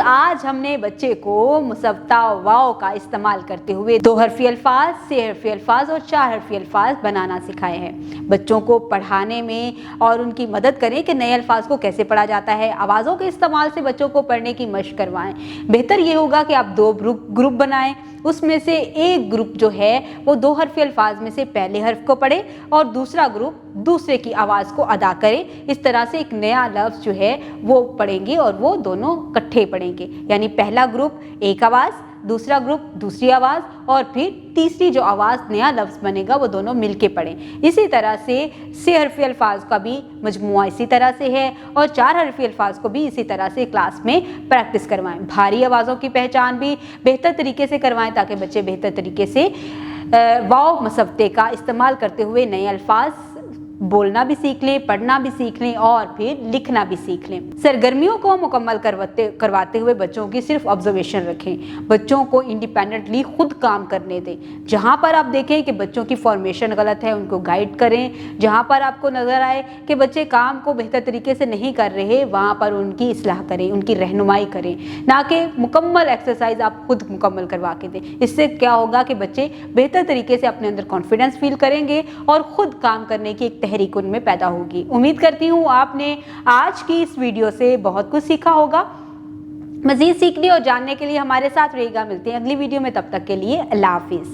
آج ہم نے بچے کو مصوتہ واو کا استعمال کرتے ہوئے 2 حرفی الفاظ، 6 حرفی الفاظ اور 4 حرفی الفاظ بنانا سکھائے ہیں۔ بچوں کو پڑھانے میں اور ان کی مدد کریں کہ نئے الفاظ کو کیسے پڑھا جاتا ہے۔ آوازوں کے استعمال سے بچوں کو پڑھنے کی مشق کروائیں۔ بہتر یہ ہوگا کہ آپ 2 گروپ بنائیں، اس میں سے ایک گروپ جو ہے وہ 2 حرفی الفاظ میں سے پہلے حرف کو پڑھے اور دوسرا گروپ دوسرے کی آواز کو ادا کرے۔ اس طرح سے ایک نیا لفظ جو ہے وہ پڑھیں گے اور وہ دونوں اکٹھے پڑھیں گے، یعنی پہلا گروپ ایک آواز، دوسرا گروپ دوسری آواز اور پھر تیسری جو آواز نیا لفظ بنے گا وہ دونوں مل کے پڑھیں۔ اسی طرح سے 6 حرفی الفاظ کا بھی مجموعہ اسی طرح سے ہے اور 4 حرفی الفاظ کو بھی اسی طرح سے کلاس میں پریکٹس کروائیں۔ بھاری آوازوں کی پہچان بھی بہتر طریقے سے کروائیں تاکہ بچے بہتر طریقے سے واو مصوتے کا استعمال کرتے ہوئے نئے الفاظ بولنا بھی سیکھ لیں، پڑھنا بھی سیکھ لیں اور پھر لکھنا بھی سیکھ لیں۔ سرگرمیوں کو مکمل کرواتے ہوئے بچوں کی صرف آبزرویشن رکھیں۔ بچوں کو انڈیپینڈنٹلی خود کام کرنے دیں۔ جہاں پر آپ دیکھیں کہ بچوں کی فارمیشن غلط ہے ان کو گائیڈ کریں۔ جہاں پر آپ کو نظر آئے کہ بچے کام کو بہتر طریقے سے نہیں کر رہے وہاں پر ان کی اصلاح کریں، ان کی رہنمائی کریں، نہ کہ مکمل ایکسرسائز آپ خود مکمل کروا کے دیں۔ اس سے کیا ہوگا کہ بچے بہتر طریقے سے اپنے اندر کانفیڈنس فیل کریں گے اور خود کام کرنے کی ایک تحریک ان میں پیدا ہوگی۔ امید کرتی ہوں آپ نے آج کی اس ویڈیو سے بہت کچھ سیکھا ہوگا۔ مزید سیکھنے اور جاننے کے لیے ہمارے ساتھ رہیے گا۔ ملتے ہیں اگلی ویڈیو میں، تب تک کے لیے اللہ حافظ۔